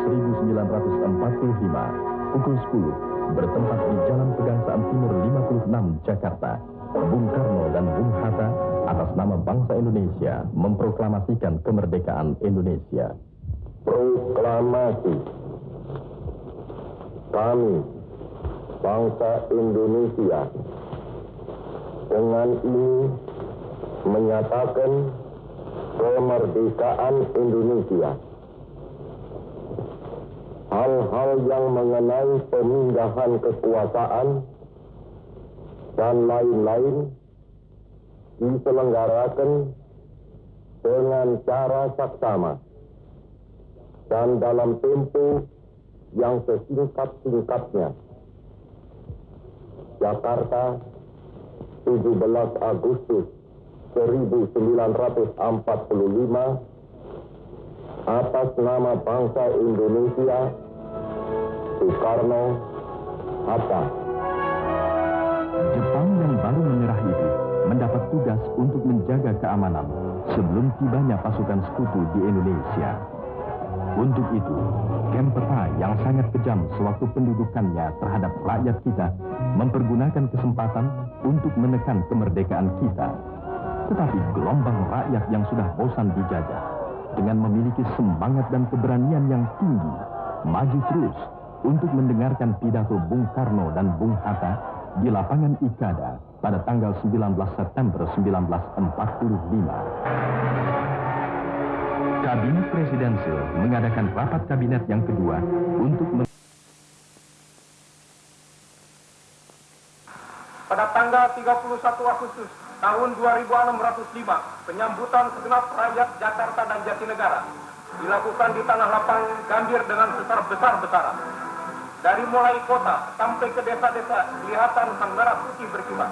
1945, pukul 10, bertempat di Jalan Pegangsaan Timur 56, Jakarta, Bung Karno dan Bung Hatta atas nama bangsa Indonesia memproklamasikan kemerdekaan Indonesia. Proklamasi. Kami, bangsa Indonesia, dengan ini menyatakan kemerdekaan Indonesia. Hal-hal yang mengenai pemindahan kekuasaan dan lain-lain diselenggarakan dengan cara saksama dan dalam tempo yang sesingkat-singkatnya. Jakarta, 17 Agustus 1945, atas nama bangsa Indonesia, Soekarno, Hatta. Jepang yang baru menyerah itu mendapat tugas untuk menjaga keamanan sebelum tibanya pasukan sekutu di Indonesia. Untuk itu, Kempeta yang sangat kejam sewaktu pendudukannya terhadap rakyat kita mempergunakan kesempatan untuk menekan kemerdekaan kita. Tetapi gelombang rakyat yang sudah bosan dijajah dengan memiliki semangat dan keberanian yang tinggi, maju terus untuk mendengarkan pidato Bung Karno dan Bung Hatta di lapangan Ikada pada tanggal 19 September 1945. Kabinet Presidensil mengadakan rapat kabinet yang kedua untuk pada tanggal 31 Agustus tahun 2605, penyambutan segenap rakyat Jakarta dan Jatinegara dilakukan di tanah lapang Gambir dengan besar-besaran. Dari mulai kota sampai ke desa-desa kelihatan sang merah putih berkibar.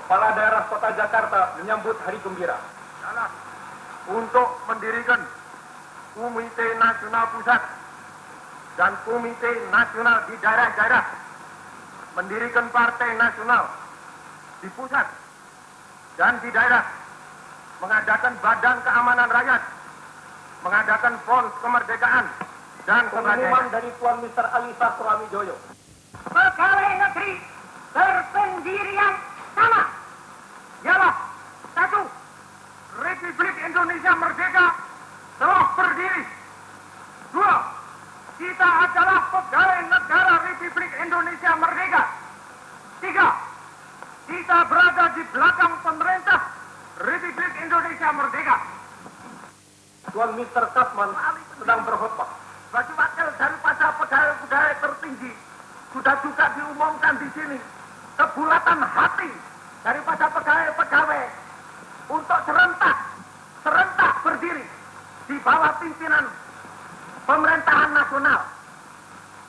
Kepala Daerah Kota Jakarta menyambut hari gembira untuk mendirikan Komite Nasional Pusat dan Komite Nasional di daerah-daerah, mendirikan Partai Nasional di pusat dan di daerah, mengadakan Badan Keamanan Rakyat, mengadakan Front Kemerdekaan, dan pengumuman dari Tuan Mr. Ali Sastroamidjojo. Pegawai negeri berpendirian sama, ialah 1. Republik Indonesia merdeka telah berdiri. 2. Kita adalah pegawai negara Republik Indonesia merdeka. 3. Kita berada di belakang pemerintah Republik Indonesia merdeka. Tuan Mr. Kasman sedang berkhutbah. Bagi wakil daripada pegawai-pegawai tertinggi sudah juga diumumkan di sini kebulatan hati daripada pegawai-pegawai untuk serentak berdiri di bawah pimpinan pemerintahan nasional.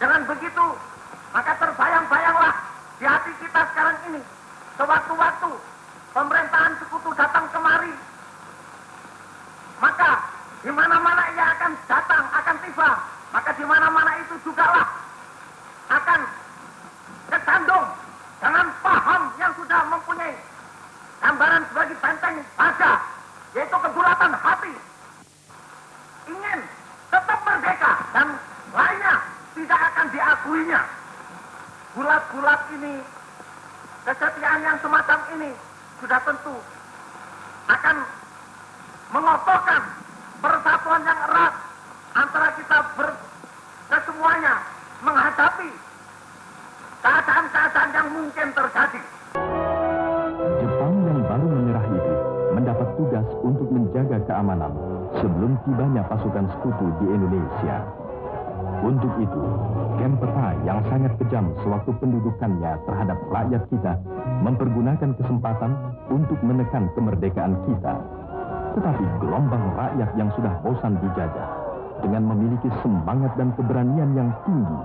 Dengan begitu, maka terbayang-bayanglah di hati kita sekarang ini, sewaktu-waktu pemerintahan sekutu datang kemari, maka di mana-mana ia akan datang, akan tiba, maka di mana-mana itu jugalah akan kesandung dengan paham yang sudah mempunyai gambaran sebagai benteng baja, yaitu kebulatan hati, ingin tetap merdeka dan lainnya tidak akan diakuinya. Bulat-bulat ini, kesetiaan yang semacam ini sudah tentu akan mengokohkan persatuan yang erat antara kita kesemuanya menghadapi keadaan-keadaan yang mungkin terjadi. Jepang yang baru menyerah itu mendapat tugas untuk menjaga keamanan sebelum tibanya pasukan sekutu di Indonesia. Untuk itu, Kem peta yang sangat kejam sewaktu pendudukannya terhadap rakyat kita mempergunakan kesempatan untuk menekan kemerdekaan kita. Tetapi gelombang rakyat yang sudah bosan dijajah, dengan memiliki semangat dan keberanian yang tinggi,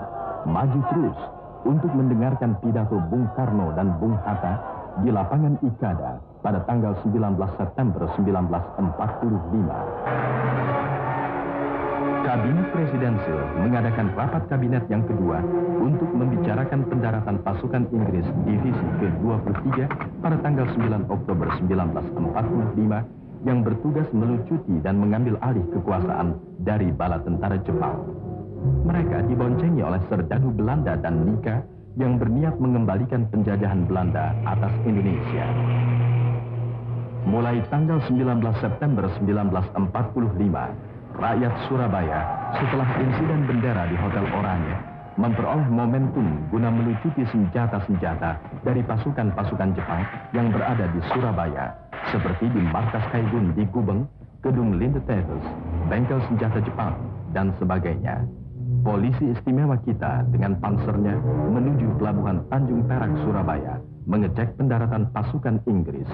maju terus untuk mendengarkan pidato Bung Karno dan Bung Hatta di lapangan Ikada pada tanggal 19 September 1945. Kabinet Presidensil mengadakan rapat kabinet yang kedua untuk membicarakan pendaratan pasukan Inggris divisi ke-23 pada tanggal 9 Oktober 1945 yang bertugas melucuti dan mengambil alih kekuasaan dari bala tentara Jepang. Mereka diboncengi oleh Serdadu Belanda dan Nika yang berniat mengembalikan penjajahan Belanda atas Indonesia. Mulai tanggal 19 September 1945, rakyat Surabaya setelah insiden bendera di Hotel Oranye memperoleh momentum guna melucuti senjata-senjata dari pasukan-pasukan Jepang yang berada di Surabaya, seperti di markas Kaigun di Gubeng, gedung Lindeteves, bengkel senjata Jepang, dan sebagainya. Polisi istimewa kita dengan pansernya menuju pelabuhan Tanjung Perak, Surabaya, mengecek pendaratan pasukan Inggris.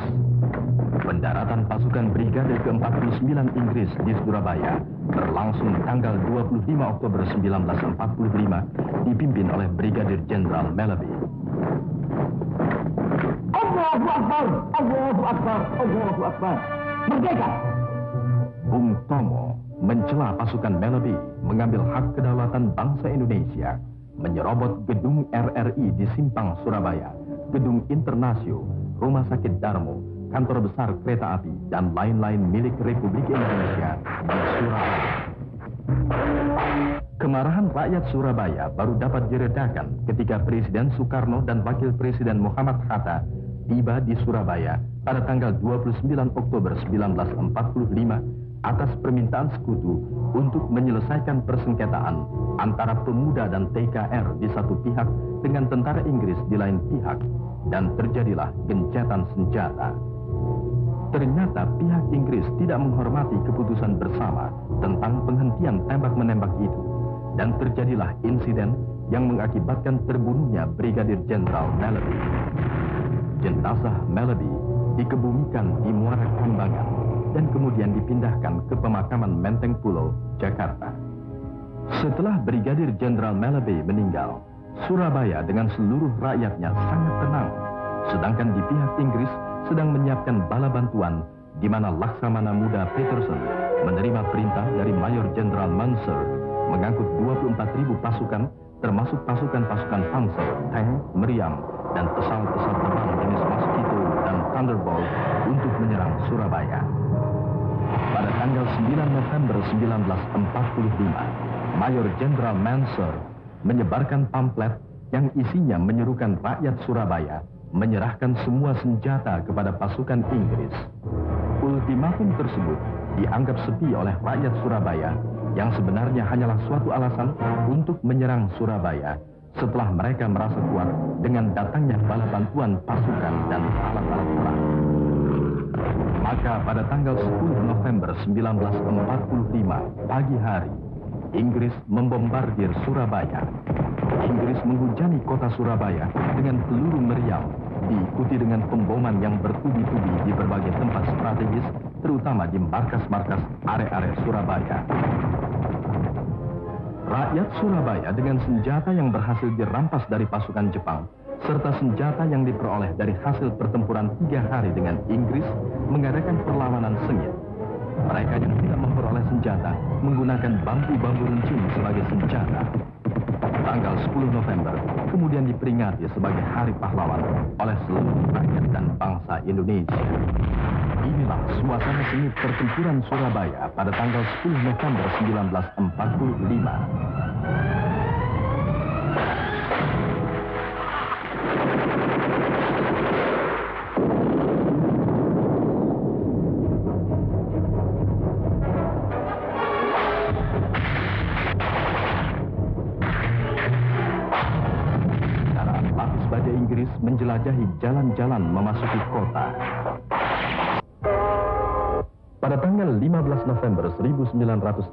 Pendaratan pasukan Brigade ke-49 Inggris di Surabaya berlangsung tanggal 25 Oktober 1945, dipimpin oleh Brigadir Jenderal Malaby. Allahu Akbar, Allahu Akbar, Allahu Akbar. Merdeka! Bung Tomo mencela pasukan Malaby mengambil hak kedaulatan bangsa Indonesia, menyerobot gedung RRI di Simpang, Surabaya, gedung Internasio, Rumah Sakit Darmo, kantor besar kereta api, dan lain-lain milik Republik Indonesia di Surabaya. Kemarahan rakyat Surabaya baru dapat diredakan ketika Presiden Soekarno dan Wakil Presiden Muhammad Hatta tiba di Surabaya pada tanggal 29 Oktober 1945 atas permintaan sekutu untuk menyelesaikan persengketaan antara pemuda dan TKR di satu pihak dengan tentara Inggris di lain pihak, dan terjadilah gencatan senjata. Ternyata pihak Inggris tidak menghormati keputusan bersama tentang penghentian tembak-menembak itu, dan terjadilah insiden yang mengakibatkan terbunuhnya Brigadir Jenderal Malaby. Jenazah Malaby dikebumikan di Muara Kambangan dan kemudian dipindahkan ke pemakaman Menteng Pulau, Jakarta. Setelah Brigadir Jenderal Malaby meninggal, Surabaya dengan seluruh rakyatnya sangat tenang, sedangkan di pihak Inggris sedang menyiapkan bala bantuan, di mana Laksamana Muda Peterson menerima perintah dari Mayor Jenderal Munster mengangkut 24.000 pasukan, termasuk pasukan-pasukan panzer, tank, meriam, dan pesawat-pesawat terbang jenis Mosquito dan Thunderbolt untuk menyerang Surabaya. Pada tanggal 9 November 1945, Mayor Jenderal Munster menyebarkan pamflet yang isinya menyerukan rakyat Surabaya menyerahkan semua senjata kepada pasukan Inggris. Ultimatum tersebut dianggap sepi oleh rakyat Surabaya yang sebenarnya hanyalah suatu alasan untuk menyerang Surabaya setelah mereka merasa kuat dengan datangnya bala bantuan pasukan dan alat-alat perang. Maka pada tanggal 10 November 1945 pagi hari, Inggris membombardir Surabaya. Inggris menghujani kota Surabaya dengan peluru meriam, diikuti dengan pemboman yang bertubi-tubi di berbagai tempat strategis, terutama di markas-markas area-area Surabaya. Rakyat Surabaya dengan senjata yang berhasil dirampas dari pasukan Jepang, serta senjata yang diperoleh dari hasil pertempuran 3 hari dengan Inggris, mengadakan perlawanan sengit. Mereka yang tidak memperoleh senjata menggunakan bambu-bambu runcing sebagai senjata. Tanggal 10 November kemudian diperingati sebagai Hari Pahlawan oleh seluruh rakyat dan bangsa Indonesia. Inilah suasana sengit pertempuran Surabaya pada tanggal 10 November 1945. Inggris menjelajahi jalan-jalan memasuki kota. Pada tanggal 15 November 1945,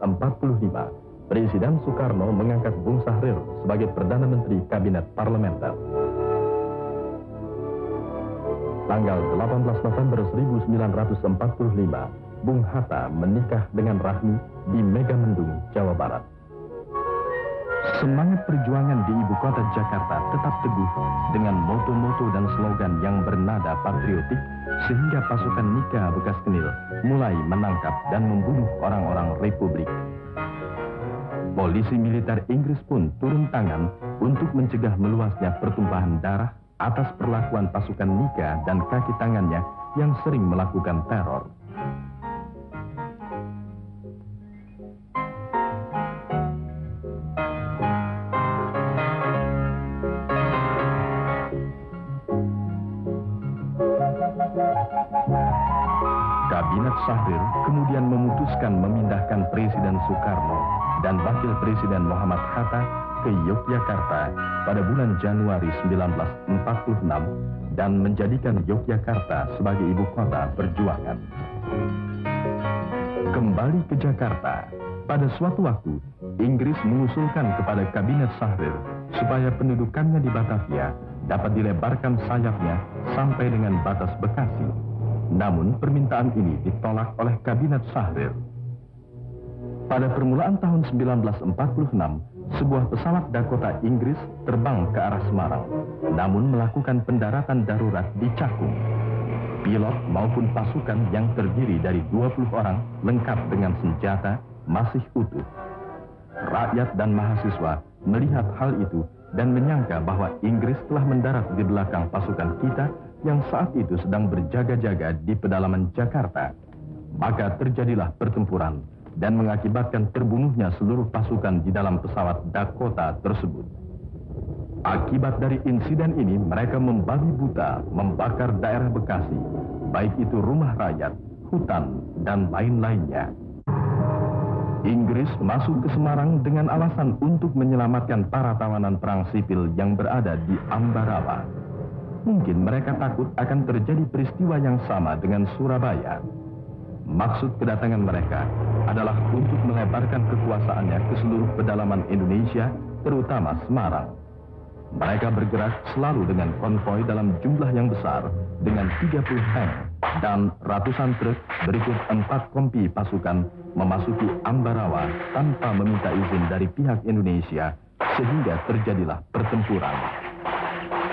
Presiden Soekarno mengangkat Bung Sahrir sebagai Perdana Menteri Kabinet Parlementer. Tanggal 18 November 1945, Bung Hatta menikah dengan Rahmi di Megamendung, Jawa Barat. Semangat perjuangan di ibu kota Jakarta tetap teguh dengan moto-moto dan slogan yang bernada patriotik sehingga pasukan Nika bekas Kenil mulai menangkap dan membunuh orang-orang Republik. Polisi militer Inggris pun turun tangan untuk mencegah meluasnya pertumpahan darah atas perlakuan pasukan Nika dan kaki tangannya yang sering melakukan teror. Kabinet Sahrir kemudian memutuskan memindahkan Presiden Soekarno dan Wakil Presiden Muhammad Hatta ke Yogyakarta pada bulan Januari 1946 dan menjadikan Yogyakarta sebagai ibu kota perjuangan. Kembali ke Jakarta, pada suatu waktu Inggris mengusulkan kepada Kabinet Sahrir supaya pendudukannya di Batavia dapat dilebarkan sayapnya sampai dengan batas Bekasi. Namun permintaan ini ditolak oleh Kabinet Sahrir. Pada permulaan tahun 1946, sebuah pesawat Dakota Inggris terbang ke arah Semarang, namun melakukan pendaratan darurat di Cakung. Pilot maupun pasukan yang terdiri dari 20 orang lengkap dengan senjata masih utuh. Rakyat dan mahasiswa melihat hal itu dan menyangka bahwa Inggris telah mendarat di belakang pasukan kita yang saat itu sedang berjaga-jaga di pedalaman Jakarta. Maka terjadilah pertempuran dan mengakibatkan terbunuhnya seluruh pasukan di dalam pesawat Dakota tersebut. Akibat dari insiden ini, mereka membabi buta membakar daerah Bekasi, baik itu rumah rakyat, hutan, dan lain-lainnya. Inggris masuk ke Semarang dengan alasan untuk menyelamatkan para tawanan perang sipil yang berada di Ambarawa. Mungkin mereka takut akan terjadi peristiwa yang sama dengan Surabaya. Maksud kedatangan mereka adalah untuk melebarkan kekuasaannya ke seluruh pedalaman Indonesia, terutama Semarang. Mereka bergerak selalu dengan konvoi dalam jumlah yang besar, dengan 30 tank dan ratusan truk berikut 4 kompi pasukan memasuki Ambarawa tanpa meminta izin dari pihak Indonesia, sehingga terjadilah pertempuran.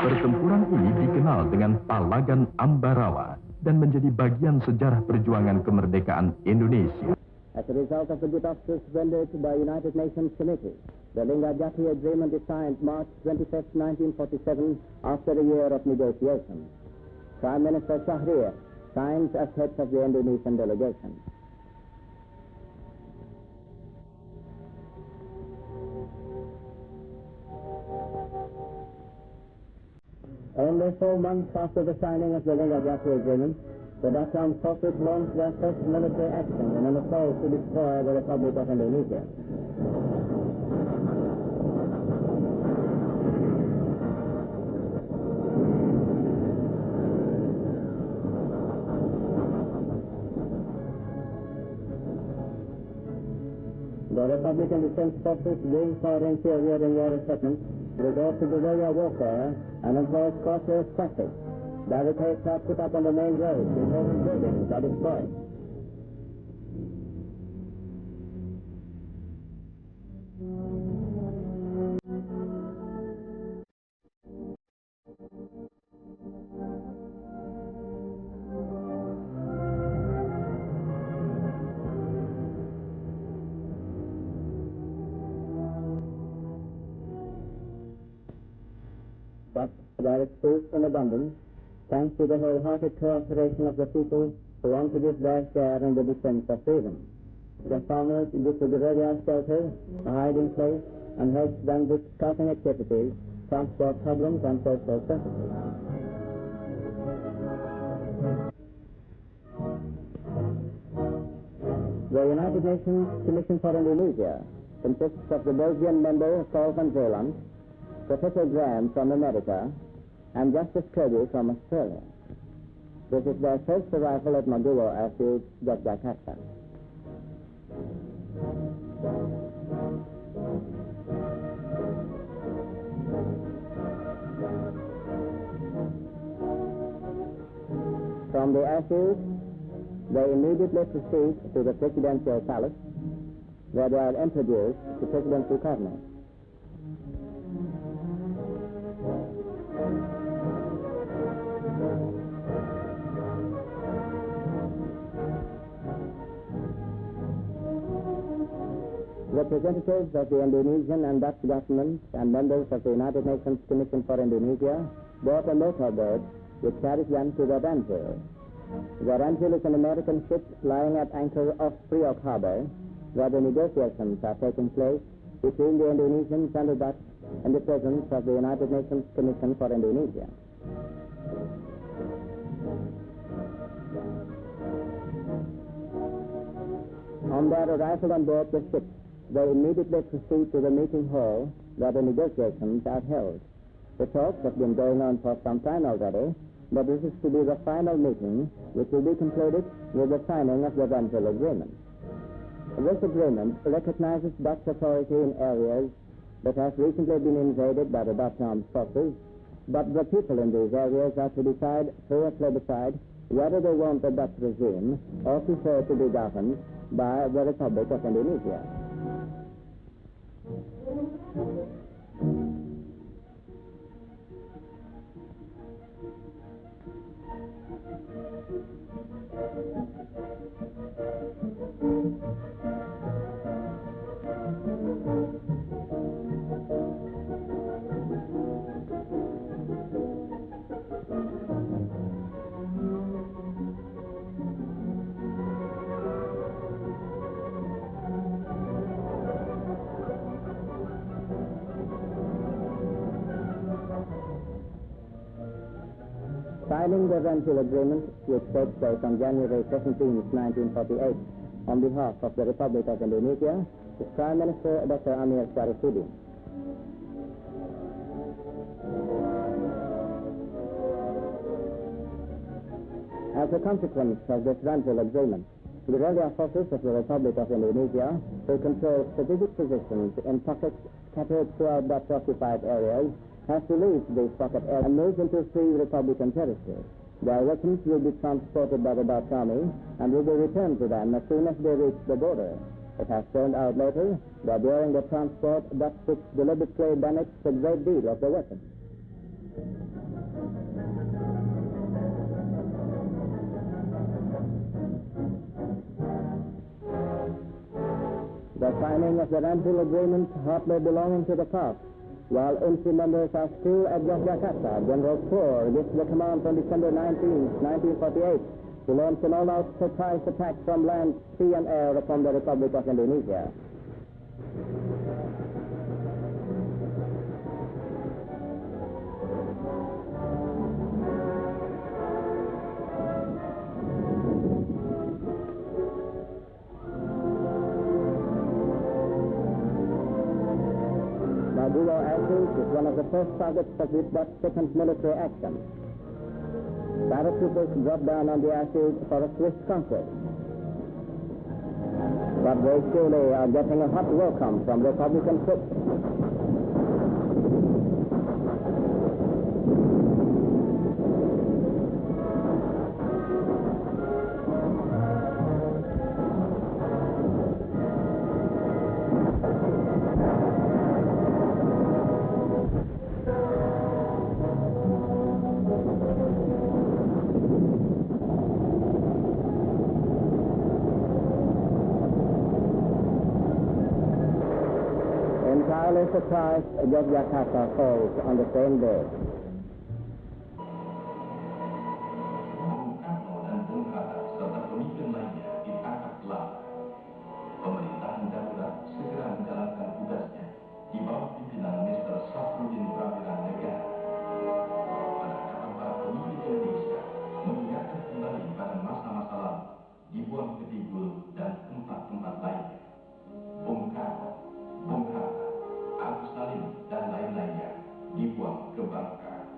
Pertempuran ini dikenal dengan Palagan Ambarawa dan menjadi bagian sejarah perjuangan kemerdekaan Indonesia. As a result of the good offices rendered by United Nations Committee, the Linggadjati Agreement is signed March 25, 1947, after a year of negotiation. Prime Minister Sahrir signs as head of the Indonesian delegation. Only 4 months after the signing of the Linggadjati Agreement, the Dutch armed forces launched their first military action in an assault to destroy the Republic of Indonesia. The Republican Defense Forces, being far inferior in war equipment, resort to guerrilla warfare and employ scorched tactics. Barricades are put up on the main roads, important buildings are destroyed. But there is food in abundance, thanks to the wholehearted cooperation of the people who want to give their share in the defense of freedom. The farmers give the guerrilla shelter, a hiding place, and help them with scouting activities, transport problems, and social services. The United Nations Commission for Indonesia consists of the Belgian member Paul van Zeeland, Professor Graham from America, and Justice Kirby from Australia. This is their first arrival at Maguwo Airfield, Yogyakarta. From the airfield, they immediately proceed to the presidential palace, where they are introduced to President Sukarno. Representatives of the Indonesian and Dutch governments and members of the United Nations Commission for Indonesia brought a motorboat which carries them to the Ranville. The Ranville is an American ship lying at anchor off Priok Harbor, where the negotiations are taking place between the Indonesians and the Dutch in the presence of the United Nations Commission for Indonesia. On their arrival on board the ship, they immediately proceed to the meeting hall where the negotiations are held. The talks have been going on for some time already, but this is to be the final meeting, which will be concluded with the signing of the Ranville Agreement. This agreement recognizes Dutch authority in areas that have recently been invaded by the Dutch armed forces, but the people in these areas are to decide through a plebiscite whether they want the Dutch regime or prefer to be governed by the Republic of Indonesia. Signing the Ranville Agreement, which takes place on January 17, 1948, on behalf of the Republic of Indonesia, is Prime Minister Dr. Amir Syarifuddin. As a consequence of this Ranville Agreement, the guerrilla forces of the Republic of Indonesia, who control strategic positions in pockets scattered throughout Dutch-occupied areas, have to leave these pocket areas and move into free Republican territory. Their weapons will be transported by the Dutch army and will be returned to them as soon as they reach the border. It has turned out later that during the transport, Dutch troops deliberately damaged a great deal of the weapons. The signing of the Ranville Agreement hardly belonging to the past. While INSI members are still at Yogyakarta, General Corps gives the command on December 19, 1948, to launch an all-out surprise attack from land, sea, and air upon the Republic of Indonesia. Magulo Airfield is one of the first targets of this Dutch second military action. Paratroopers drop down on the airfield for a swift conquest. But they surely are getting a hot welcome from Republican troops. Entirely surprised, Yogyakarta falls on the same day. Bung Karno dan Bung Hatta serta pemimpin lainnya ditangkap Belanda. Pemerintahan darurat segera menjalankan tugasnya di bawah pimpinan Mr. Safruddin Prawira Negara. Penangkapan para pemimpin Indonesia mengingatkan kembali pada masa-masa lalu, dibuang ke Digul dan tempat-tempat lainnya. Bung Karno, Bung Hatta, Agus Salim, dan lain-lainnya dibuang ke Bangka.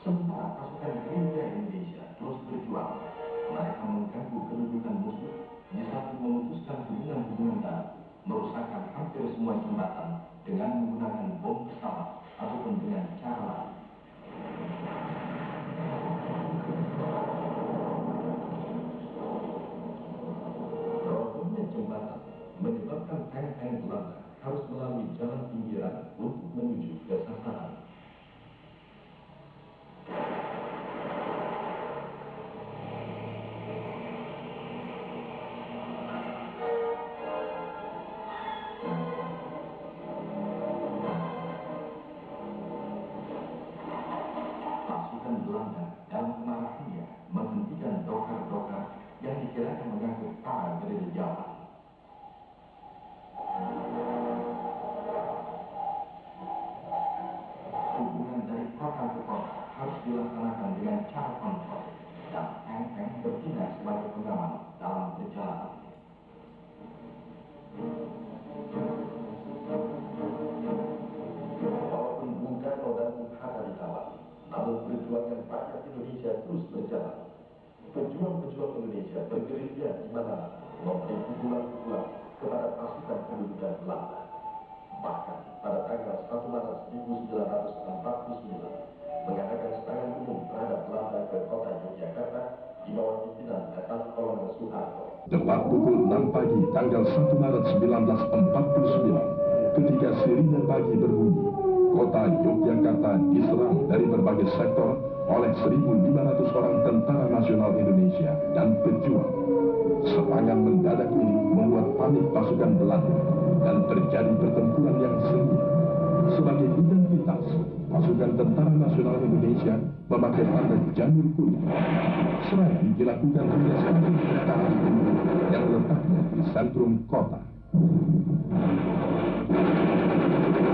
Sementara pasukan gerilya Indonesia terus berjuang, mereka mengganggu kedudukan musuh, di samping memutuskan hubungan-hubungan darat, merusakkan hampir semua jembatan dengan menggunakan bom pesawat ataupun dengan cara lain. Robohnya jembatan menyebabkan tank-tank Belanda harus melalui jalan pinggiran untuk menuju ke sasaran. Pasukan Belanda dalam kemarahannya menghentikan dokar-dokar yang dikirakan mengangkut para gerilyawan. Hubungan dari kota ke kota harus dilaksanakan dengan cara kontrol dan tank-tank bertindak sebagai pengaman dalam perjalanan. Walaupun Bung Karno dan Bung Hatta ditawan, namun perjuangan rakyat Indonesia terus berjalan. Pejuang-pejuang Indonesia bergerilya di mana-mana memberi pukulan-pukulan kepada pasukan pendudukan Belanda. Bahkan pada tanggal 1 Maret 1949 mengadakan serangan umum terhadap Belanda ke kota Yogyakarta di bawah pimpinan Letnan Kolonel Soeharto. Tepat pukul 6 pagi tanggal 1 Maret 1949, ketika sirine pagi berbunyi, kota Yogyakarta diserang dari berbagai sektor oleh 1.500 orang tentara nasional Indonesia dan pejuang. Serangan mendadak ini membuat panik pasukan Belanda dan terjadi pertempuran yang sengit. Sebagai identitas, pasukan tentara nasional Indonesia memakai tanda janur kuning. Serangan dilakukan di stasiun kereta api yang letaknya di sentrum kota.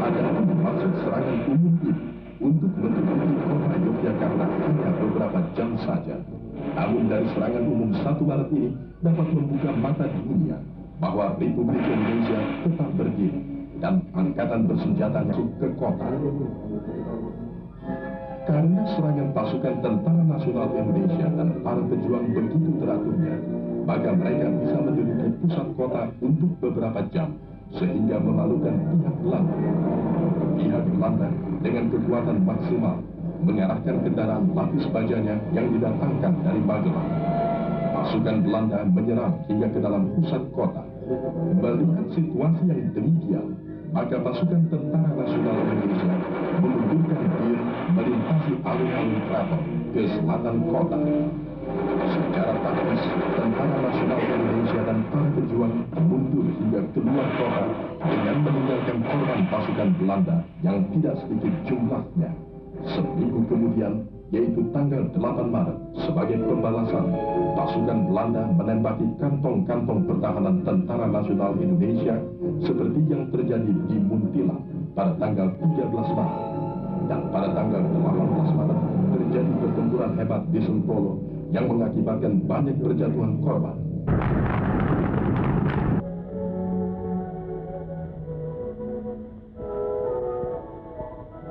Ada maksud serangan umum ini untuk menutupi kota Yogyakarta hanya beberapa jam saja. Namun dari serangan umum 1 Maret ini dapat membuka mata dunia bahwa Republik Indonesia tetap berdiri dan angkatan bersenjata masuk ke kota. Karena serangan pasukan tentara nasional Indonesia dan para pejuang begitu teraturnya, maka mereka bisa menduduki pusat kota untuk beberapa jam, sehingga memalukan pihak Belanda. Pihak Belanda dengan kekuatan maksimal mengarahkan kendaraan lapis bajanya yang didatangkan dari Magelang. Pasukan Belanda menyerang hingga ke dalam pusat kota. Melihat situasi yang demikian, maka pasukan tentara nasional Indonesia mengundurkan diri melintasi alun-alun keraton ke selatan kota. Secara taktis, tentara nasional Indonesia dan para pejuang mundur hingga keluar kota dengan meninggalkan korban pasukan Belanda yang tidak sedikit jumlahnya. Seminggu kemudian, yaitu tanggal 8 Maret, sebagai pembalasan, pasukan Belanda menembaki kantong-kantong pertahanan tentara nasional Indonesia seperti yang terjadi di Muntilan pada tanggal 13 Maret. Dan pada tanggal 18 Maret terjadi pertempuran hebat di Sentolo yang mengakibatkan banyak perjatuhan korban.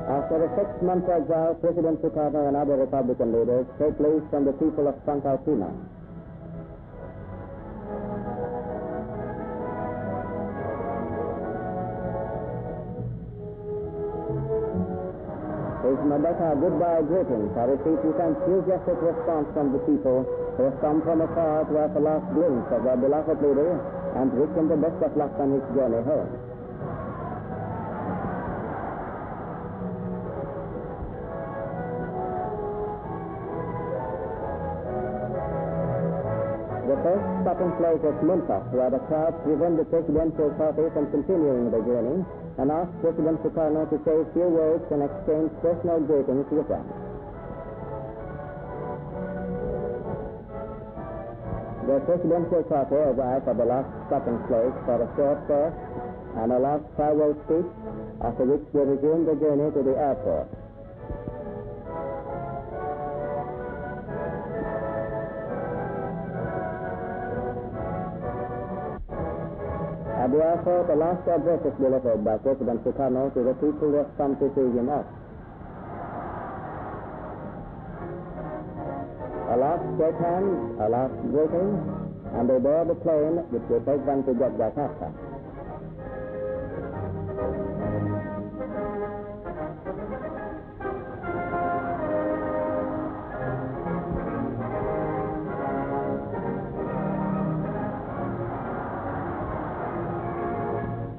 After a 6-month exile, President Sukarno and other Republican leaders take leave from the people of Pangkalpina. His Merdeka goodbye greetings are received with enthusiastic response from the people who have come from afar to have a last glimpse of their beloved leader and wish him the best of luck on his journey home. The first stopping place was Muntak, where the crowd prevent the presidential party from continuing the journey and asked President Sukarno to say a few words and exchange personal greetings with them. The presidential party arrived at the last stopping place for a short prayer and a last farewell speech, after which they resumed the journey to the airport. At the airport, the last address is delivered by President Sukarno to the people who have come to see him off. shake hands, a last greeting, and they board the plane which will take them to Yogyakarta.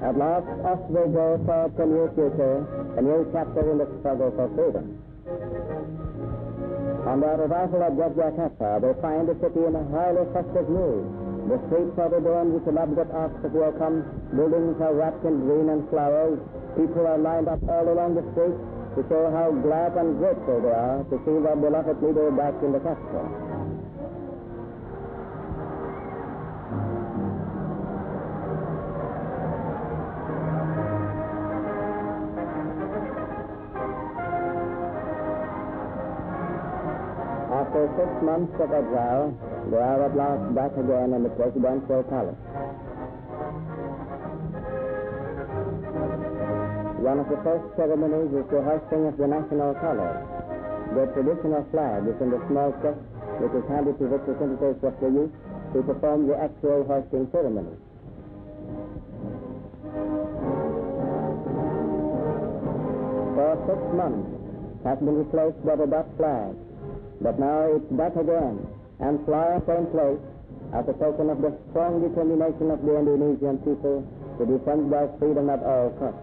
At last, off they go for a new future, a new chapter in the struggle for freedom. On their arrival at Yogyakarta, they find the city in a highly festive mood. The streets are adorned with elaborate arts of welcome, buildings are wrapped in green and flowers, people are lined up all along the streets to show how glad and grateful they are to see their beloved leader back in the capital. After 6 months of exile, they are at last back again in the presidential palace. One of the first ceremonies is the hoisting of the national colors. The traditional flag is in the small chest, which is handed to representatives of the youth to perform the actual hoisting ceremony. For 6 months, has been replaced by the Dutch flag. But now it's back again and flying in place as a token of the strong determination of the Indonesian people to defend their freedom at all costs.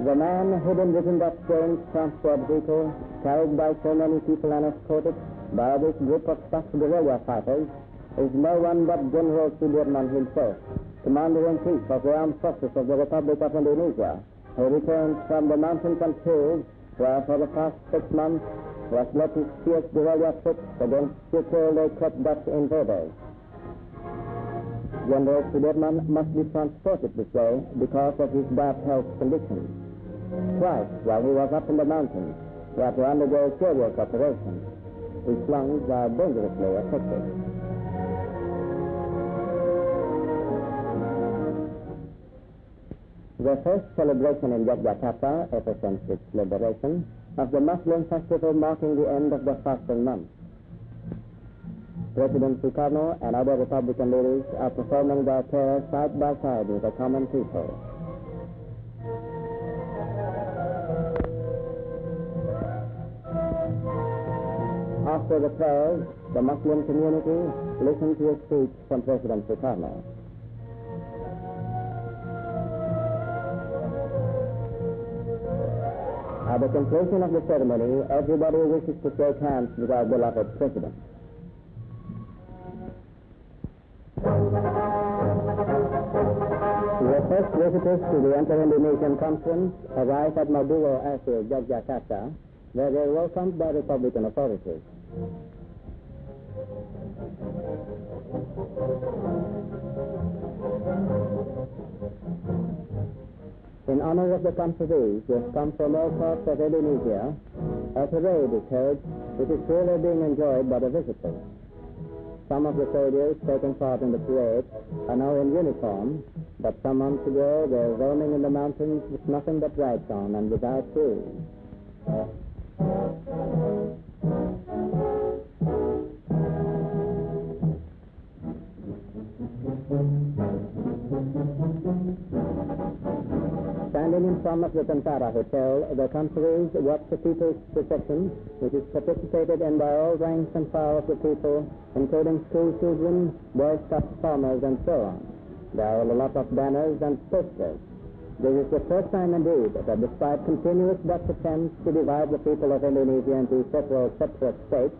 The man hidden within that strange transport vehicle, carried by so many people and escorted by this group of tough guerrilla fighters, is no one but General Sudirman himself, Commander-in-Chief of the Armed Forces of the Republic of Indonesia, who returned from the mountains and hills where for the past 6 months was led his fierce guerrilla troops against securely equipped Dutch invaders. General Sudirman must be transported this way because of his bad health condition. Twice, while he was up in the mountains, he had to undergo a serious operation. His lungs are dangerously affected. The first celebration in Yogyakarta, ever since its liberation, of the Muslim festival marking the end of the fasting month. President Sukarno and other Republican leaders are performing their prayers side by side with the common people. After the prayers, the Muslim community listened to a speech from President Sukarno. At the conclusion of the ceremony, everybody wishes to shake hands with our beloved president. The first visitors to the Inter-Indonesian Conference arrived at Maduro Airfield, Yogyakarta, where they were welcomed by Republican authorities. In honor of the conferees who have come from all parts of Indonesia, a parade is held which is clearly being enjoyed by the visitors. Some of the soldiers taking part in the parade are now in uniform, but some months ago they were roaming in the mountains with nothing but rags on and without shoes. Standing in front of the Tentara Hotel, the conferees watch the people's procession, which is participated in by all ranks and files of the people, including school children, Boy Scout farmers, and so on. There are a lot of banners and posters. This is the first time indeed that despite continuous Dutch attempts to divide the people of Indonesia into several separate states,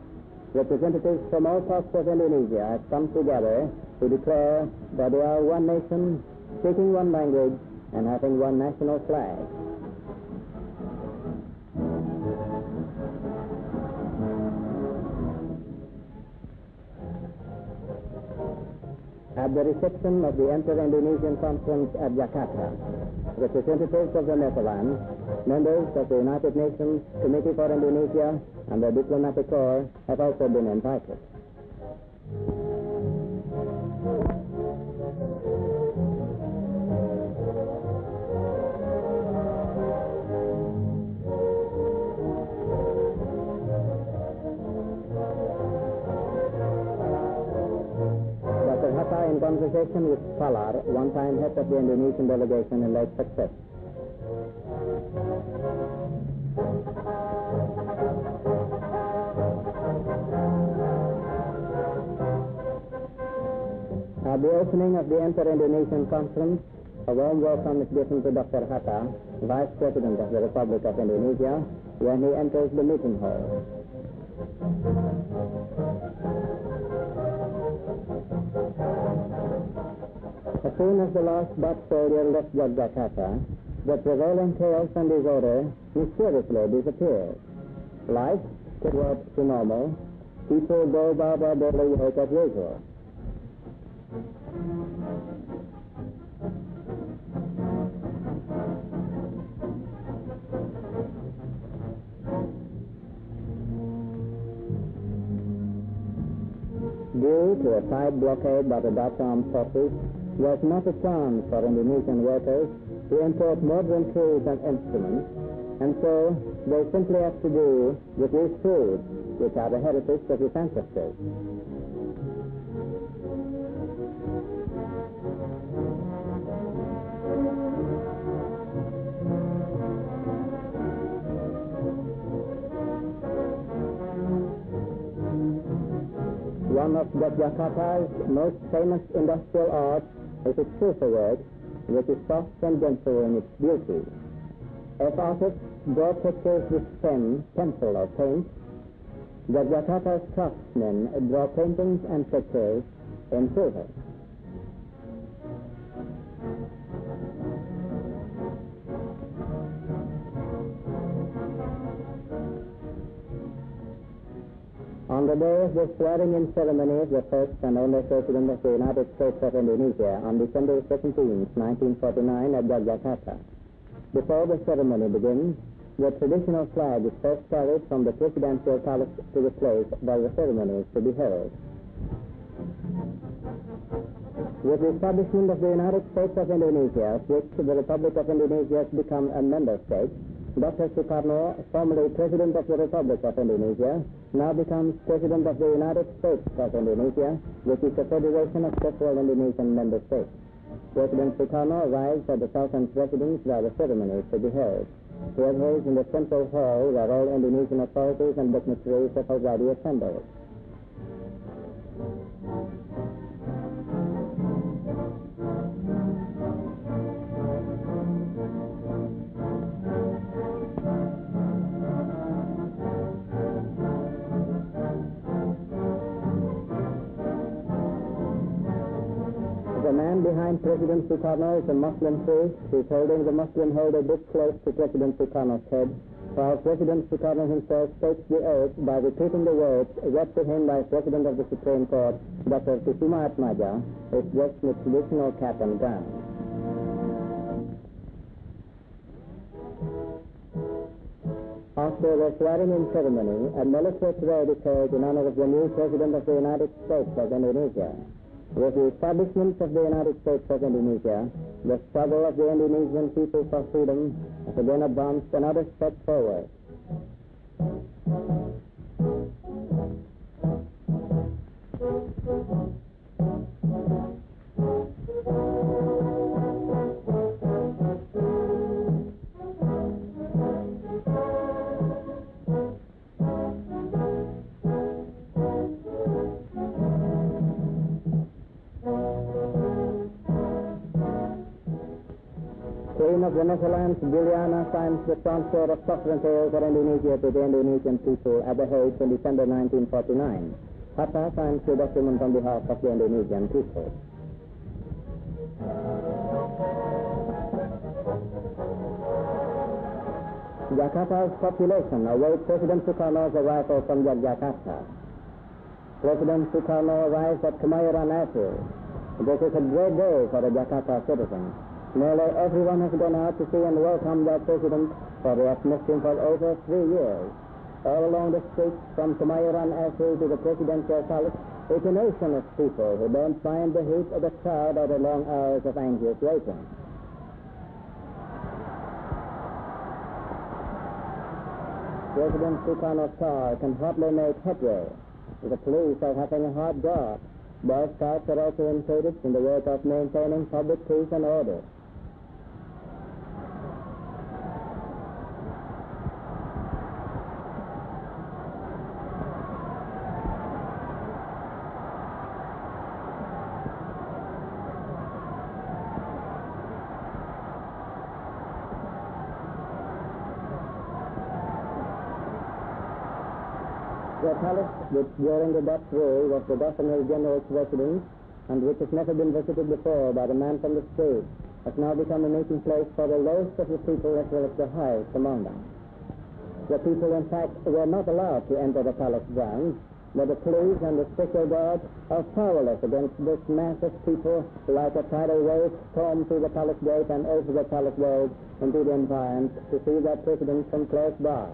representatives from all parts of Indonesia have come together to declare that they are one nation, speaking one language, and having one national flag. At the reception of the Inter-Indonesian Conference at Jakarta, representatives of the Netherlands, members of the United Nations Committee for Indonesia, and the Diplomatic Corps have also been invited. conversation with Salar, one-time head of the Indonesian delegation in late success. At the opening of the Inter-Indonesian Conference, a warm welcome is given to Dr. Hatta, Vice President of the Republic of Indonesia, when he enters the meeting hall. As soon as the last Dutch soldier left Yogyakarta, the prevailing chaos and disorder mysteriously disappeared. Life reverts to normal. People go about their daily work as usual. Due to a tight blockade by the Dutch armed forces, there was not a chance for Indonesian workers to import modern tools and instruments, and so they simply have to do with these tools, which are the heritage of his ancestors. One of Yogyakarta's most famous industrial arts is its silverwork, which is soft and gentle in its beauty. As artists draw pictures with pen, pencil, or paint, Yogyakarta's craftsmen draw paintings and pictures in silver. On the day of the swearing-in ceremony of the first and only President of the United States of Indonesia on December 17, 1949 at Yogyakarta. Before the ceremony begins, the traditional flag is first carried from the presidential palace to the place where the ceremony is to be held. With the establishment of the United States of Indonesia, of which the Republic of Indonesia has become a member state, Dr. Sukarno, formerly President of the Republic of Indonesia, now becomes President of the United States of Indonesia, which is a federation of several Indonesian member states. President Sukarno arrives at the Sultan's residence where the ceremony is to be held. He arrives in the central hall where all Indonesian authorities and dignitaries have already assembled. The man behind President Sukarno is a Muslim priest who is holding the Muslim holder book close to President Sukarno's head, while President Sukarno himself takes the oath by repeating the words read to him by President of the Supreme Court, Dr. Kusuma Atmaja, is dressed in traditional cap and gown. After the swearing-in ceremony, a military parade is held in honor of the new President of the United States of Indonesia. With the establishment of the United States of Indonesia, the struggle of the Indonesian people for freedom has again advanced another step forward. Queen of the Netherlands, Juliana, signs the transfer of sovereignty over Indonesia to the Indonesian people at The Hague in December 1949. Hatta signs the document on behalf of the Indonesian people. Jakarta's population awaits President Sukarno's arrival from Yogyakarta. President Sukarno arrives at Kemayoran Airfield. This is a great day for the Jakarta citizens. Nearly everyone has gone out to see and welcome their president, for they have missed him for over 3 years. All along the streets from Kemayoran Airfield to the presidential palace is a nation of people who don't find the heat of the crowd or the long hours of anxious waiting. President Sukarno's car can hardly make headway. The police are having a hard job. Boy Scouts are also included in the work of maintaining public peace and order. The palace, which during the Dutch rule was the Governor General's residence, and which has never been visited before by the man from the street, has now become a meeting place for the lowest of the people as well as the highest among them. The people, in fact, were not allowed to enter the palace grounds, but the police and the special guard are powerless against this mass of people who, like a tidal wave, storm through the palace gate and over the palace walls into the environs to see their president from close by.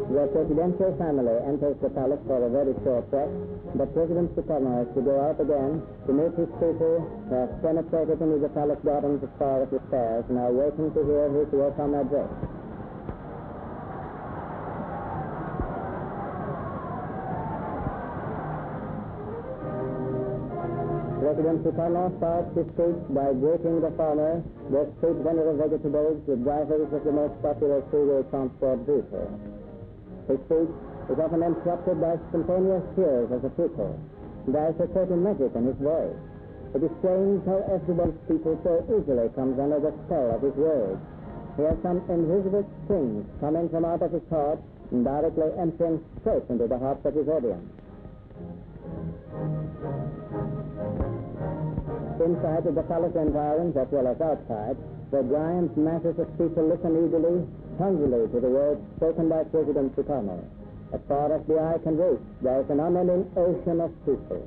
The presidential family enters the palace for a very short trek, but President Sukarno has to go out again to meet his people who have penetrated into the palace gardens as far as the stairs and are waiting to hear his welcome address. President Sukarno starts his speech by greeting the farmer, the street vendor of vegetables, the drivers of the most popular two-wheel transport vehicle. His speech is often interrupted by spontaneous cheers of the people. There is a certain magic in his voice. It is strange how everybody's people so easily comes under the spell of his words. He has some invisible strings coming from out of his heart and directly entering straight into the hearts of his audience. Inside the palace environs as well as outside, the giant masses of people listen eagerly, hungrily to the words spoken by President Sukarno. As far as the eye can reach, there is an unending ocean of people.